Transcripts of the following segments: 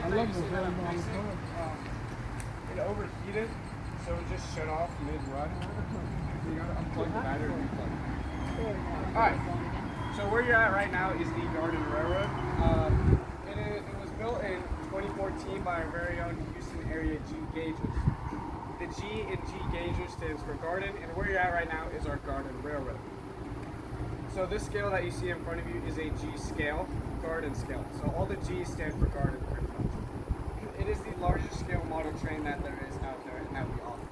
now that you see that I'm racing, it overheated, so it just shut off mid-run. So you gotta unplug the battery and replug it. Alright, so where you're at right now is the Garden Railroad. It was built in 2014 by our very own Houston area G Gauges. The G in G Gauges stands for Garden, and where you're at right now is our Garden Railroad. So this scale that you see in front of you is a G scale, Garden scale. So all the G's stand for Garden pretty much. It is the largest scale model train that there is out there and that we offer.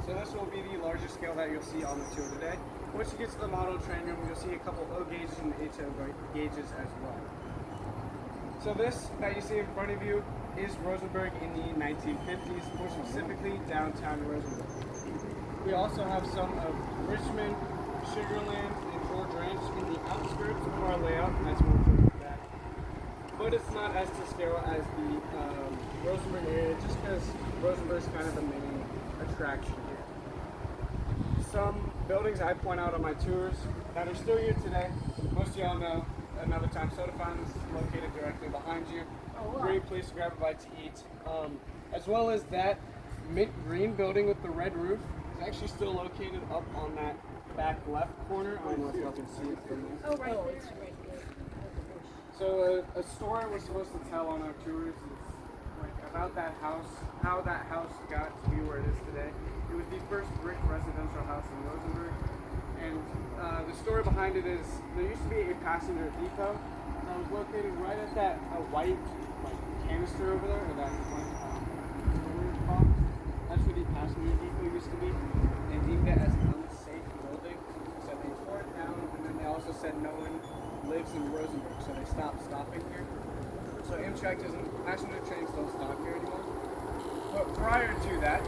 So this will be the largest scale that you'll see on the tour today. Once you get to the model train room, you'll see a couple O gauges and HO gauges as well. So this that you see in front of you is Rosenberg in the 1950s, more specifically downtown Rosenberg. We also have some of Richmond, Sugarland, and George Ranch in the outskirts of our layout. That's more for that. But it's not as to scale as the Rosenberg area, just because Rosenberg's kind of the main attraction here. Some buildings I point out on my tours that are still here today, most of y'all know, Another Time Soda Fountain is located directly behind you. Great place to grab a bite to eat. As well as that mint green building with the red roof is actually still located up on that back left corner. I don't know if y'all can see it from there. Oh, right there. So a story we're supposed to tell on our tours is like about that house, how that house got to be where it is today. It was the first brick residential house in Rosenberg. And the story behind it is there used to be a passenger depot that was located right at that white canister over there, or that box. That's where the passenger depot used to be. They deemed it as an unsafe building, so they tore it down, and then they also said no one lives in Rosenberg, so they stopped stopping here. So Amtrak doesn't, passenger trains don't stop here anymore. But prior to that,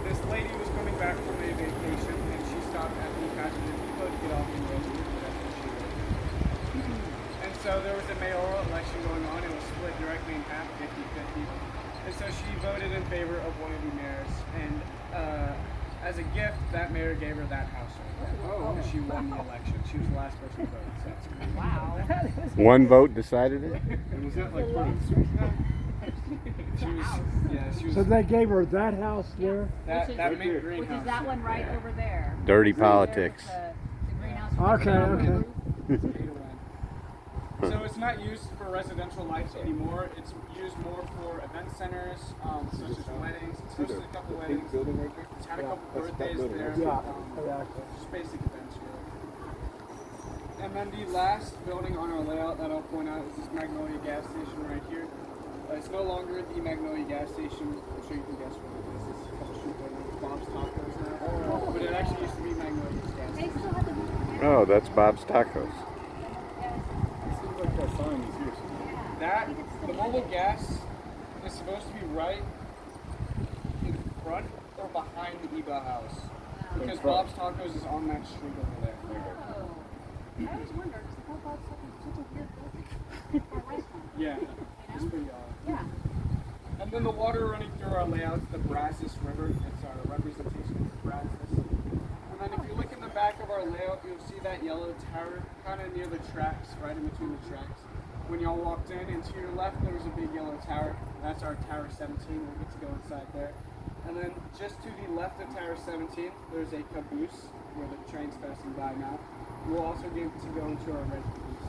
this lady was coming back from a vacation, and she stopped at the passenger depot to get off in Rosenberg. And so there was a mayoral election going on. It was split directly in half, 50-50. And so she voted in favor of one of the mayors. And as a gift, that mayor gave her that house right there. Oh, and she won the election. She was the last person to vote. So that's great. Wow. One vote decided it? And was that like part of she was So they gave her that house there? that mint green Which house. is that one right over there. Dirty Right there politics. with the greenhouse. Okay. So it's not used for residential life anymore. It's used more for event centers, such as weddings. It's hosted a couple weddings. It's had a couple birthdays there. Just basic events, really. And then the last building on our layout that I'll point out is this Magnolia gas station right here. It's no longer the Magnolia gas station. I'm sure you can guess what it is. It's a couple street buildings, Bob's Tacos now. But it actually used to be Magnolia's gas station. Oh, that's Bob's Tacos. That sign is here. That, the mobile gas is supposed to be right in front or behind the Eba house. Because Bob's Tacos is on that street over there. Oh. I always wondered, because I thought Bob's Tacos was such a weird building. For a restaurant. Yeah, it's pretty odd. Yeah. And then the water running through our layout, the Brazos River. It's our representation of the Brazos. And then if you look in the back of our layout, you'll see that yellow tower kind of near the tracks, right in between the tracks. When y'all walked in, and to your left, there was a big yellow tower. That's our Tower 17. We'll get to go inside there. And then just to the left of Tower 17, there's a caboose where the train's passing by now. We'll also get to go into our red caboose.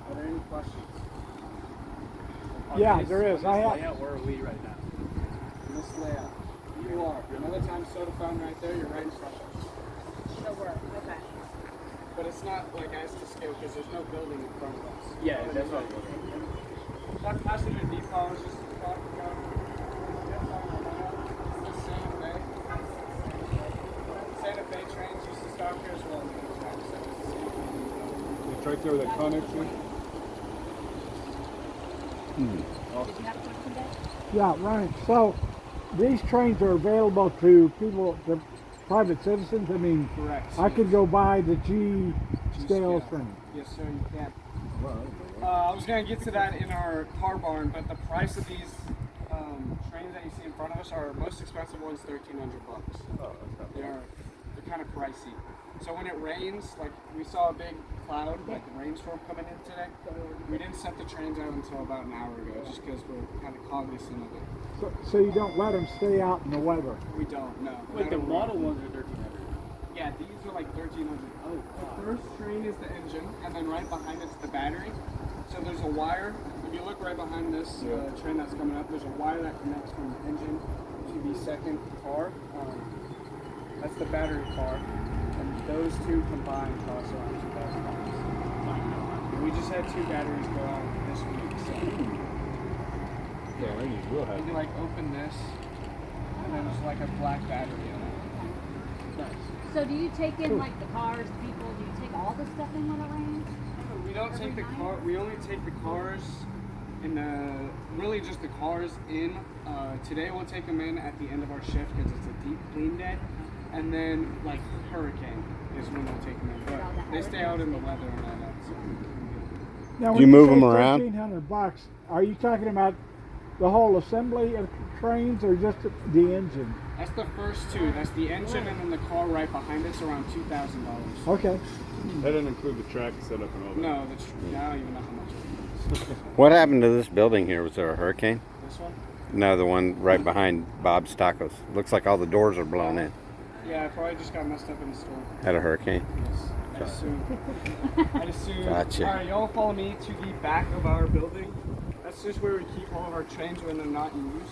Are there any questions? Yeah, there is. I have. Layout, where are we right now? In this layout. You are. Another Time Soda Fountain right there. You're right in front of us. So we're, okay. But it's not like as to scale because there's no building in front of us. Yeah, that's right. That passenger depot I was just talking about. It's the same way. Santa Fe trains used to stop here as well. It's right there with that Connex thing. Did you have a question, Dave? Yeah, right. So these trains are available to people, to private citizens. I mean, Correct. I could go buy the G scale train. Yes, sir, you can. I was going to get to that in our car barn, but the price of these trains that you see in front of us are most expensive ones $1,300. They are kind of pricey. So when it rains, like we saw a big cloud, like a rainstorm coming in today, we didn't set the trains out until about an hour ago, just because we're kind of cognizant of it. So you don't let them stay out in the weather. We don't, no. Wait, the model ones are 1300. Yeah, these are like 1300. Oh, The first train is the engine, and then right behind it's the battery. So there's a wire. If you look right behind this train that's coming up, there's a wire that connects from the engine to the second car. That's the battery car. And those two combined cost around $2,000. We just had 2 batteries go out this week. So Yeah, range is real high. you like open this, and then there's like a black battery in it. Nice. So do you take in like the cars, people? Do you take all the stuff in when it rains? We don't take the Every car. We only take the cars, and really just the cars in. Today we'll take them in at the end of our shift because it's a deep clean day, and then like hurricane is when we'll take them in. But they stay out in the weather and all that. So. Now, You when move say them around? $1,300, are you talking about the whole assembly of trains or just the engine? That's the first 2. That's the engine, and then the car right behind it's around $2,000. Okay. That doesn't include the track setup and all that. No, I don't even know how much it is. What happened to this building here? Was there a hurricane? This one? No, the one right behind Bob's Tacos. Looks like all the doors are blown in. Yeah, it probably just got messed up in the store. Had a hurricane. Yes, I'd assume. I'd assume. Gotcha. Alright, y'all follow me to the back of our building. That's just where we keep all of our trains when they're not in use.